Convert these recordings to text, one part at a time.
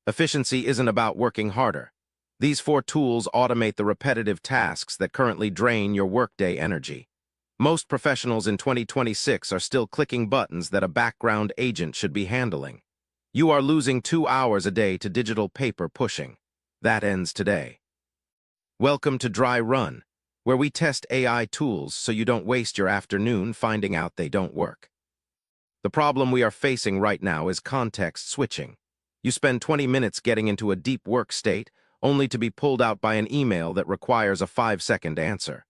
Efficiency isn't about working harder. These four tools automate the repetitive tasks that currently drain your workday energy. Most professionals in 2026 are still clicking buttons that a background agent should be handling. You are losing 2 hours a day to digital paper pushing. That ends today. Welcome to Dry Run, where we test AI tools so you don't waste your afternoon finding out they don't work. The problem we are facing right now is context switching. You spend 20 minutes getting into a deep work state, only to be pulled out by an email that requires a 5-second answer.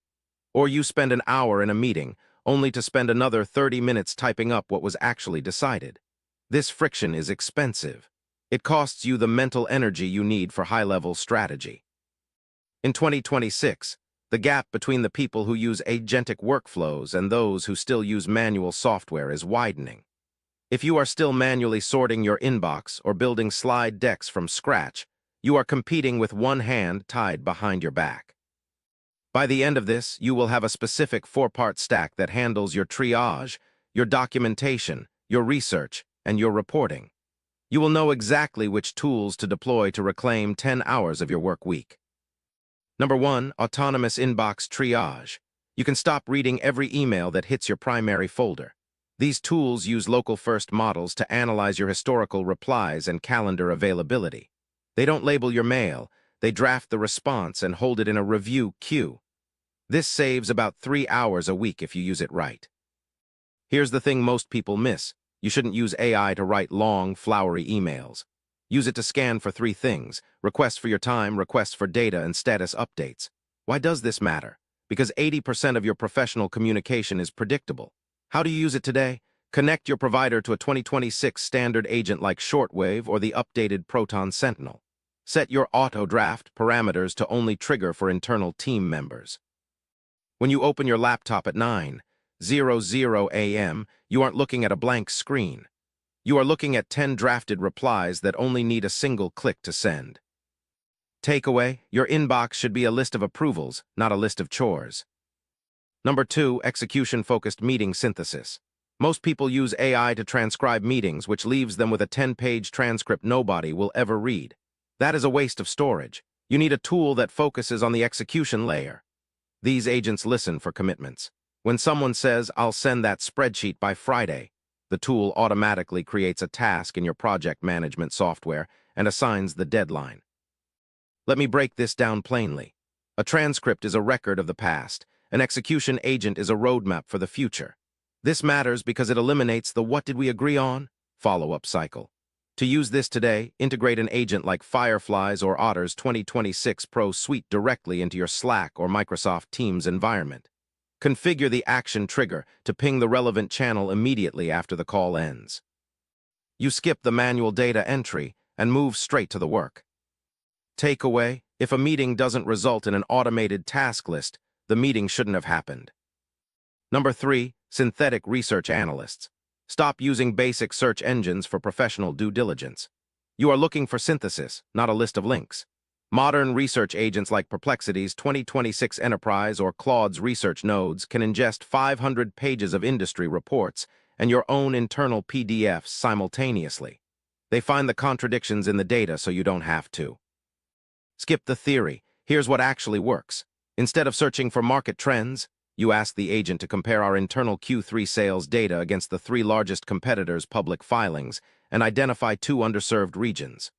Or you spend an hour in a meeting, only to spend another 30 minutes typing up what was actually decided. This friction is expensive. It costs you the mental energy you need for high-level strategy. In 2026, the gap between the people who use agentic workflows and those who still use manual software is widening. If you are still manually sorting your inbox or building slide decks from scratch, you are competing with one hand tied behind your back. By the end of this, you will have a specific 4-part stack that handles your triage, your documentation, your research, and your reporting. You will know exactly which tools to deploy to reclaim 10 hours of your work week. Number 1, autonomous inbox triage. You can stop reading every email that hits your primary folder. These tools use local-first models to analyze your historical replies and calendar availability. They don't label your mail, they draft the response and hold it in a review queue. This saves about 3 hours a week if you use it right. Here's the thing most people miss. You shouldn't use AI to write long, flowery emails. Use it to scan for 3 things: requests for your time, requests for data, and status updates. Why does this matter? Because 80% of your professional communication is predictable. How do you use it today? Connect your provider to a 2026 standard agent like Shortwave or the updated Proton Sentinel. Set your auto-draft parameters to only trigger for internal team members. When you open your laptop at 9:00 a.m., you aren't looking at a blank screen. You are looking at 10 drafted replies that only need a single click to send. Takeaway: your inbox should be a list of approvals, not a list of chores. Number 2, execution-focused meeting synthesis. Most people use AI to transcribe meetings, which leaves them with a 10-page transcript nobody will ever read. That is a waste of storage. You need a tool that focuses on the execution layer. These agents listen for commitments. When someone says, "I'll send that spreadsheet by Friday," the tool automatically creates a task in your project management software and assigns the deadline. Let me break this down plainly. A transcript is a record of the past. An execution agent is a roadmap for the future. This matters because it eliminates the "what did we agree on?" follow-up cycle. To use this today, integrate an agent like Firefly's or Otter's 2026 Pro Suite directly into your Slack or Microsoft Teams environment. Configure the action trigger to ping the relevant channel immediately after the call ends. You skip the manual data entry and move straight to the work. Takeaway: if a meeting doesn't result in an automated task list, the meeting shouldn't have happened. Number 3, synthetic research analysts. Stop using basic search engines for professional due diligence. You are looking for synthesis, not a list of links. Modern research agents like Perplexity's 2026 Enterprise or Claude's research nodes can ingest 500 pages of industry reports and your own internal PDFs simultaneously. They find the contradictions in the data so you don't have to. Skip the theory. Here's what actually works. Instead of searching for market trends, you ask the agent to compare our internal Q3 sales data against the 3 largest competitors' public filings and identify 2 underserved regions.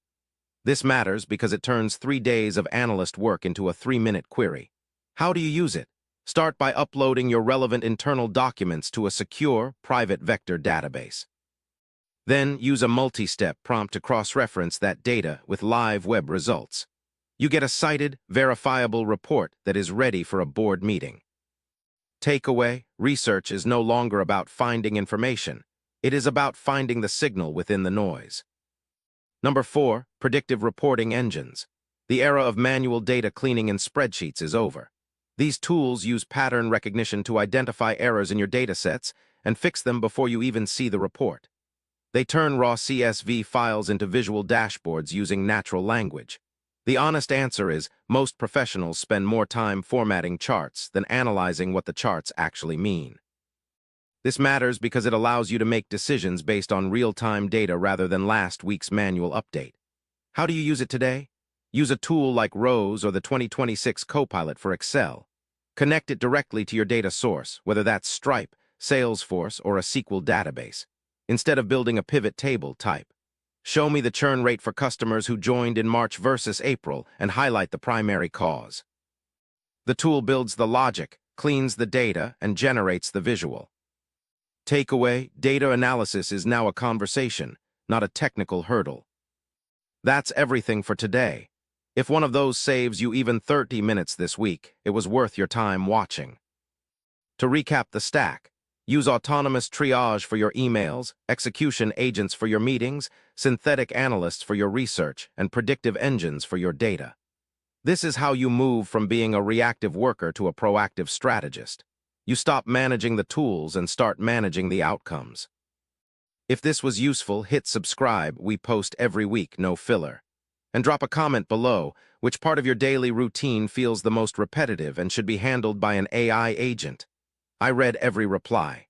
This matters because it turns 3 days of analyst work into a 3-minute query. How do you use it? Start by uploading your relevant internal documents to a secure, private vector database. Then use a multi-step prompt to cross-reference that data with live web results. You get a cited, verifiable report that is ready for a board meeting. Takeaway: research is no longer about finding information. It is about finding the signal within the noise. Number 4, predictive reporting engines. The era of manual data cleaning in spreadsheets is over. These tools use pattern recognition to identify errors in your datasets and fix them before you even see the report. They turn raw CSV files into visual dashboards using natural language. The honest answer is, most professionals spend more time formatting charts than analyzing what the charts actually mean. This matters because it allows you to make decisions based on real-time data rather than last week's manual update. How do you use it today? Use a tool like Rose or the 2026 Copilot for Excel. Connect it directly to your data source, whether that's Stripe, Salesforce, or a SQL database. Instead of building a pivot table, type, "Show me the churn rate for customers who joined in March versus April," and highlight the primary cause. The tool builds the logic, cleans the data, and generates the visual. Takeaway: data analysis is now a conversation, not a technical hurdle. That's everything for today. If one of those saves you even 30 minutes this week, it was worth your time watching. To recap the stack, use autonomous triage for your emails, execution agents for your meetings, synthetic analysts for your research, and predictive engines for your data. This is how you move from being a reactive worker to a proactive strategist. You stop managing the tools and start managing the outcomes. If this was useful, hit subscribe. We post every week, no filler. And drop a comment below. Which part of your daily routine feels the most repetitive and should be handled by an AI agent? I read every reply.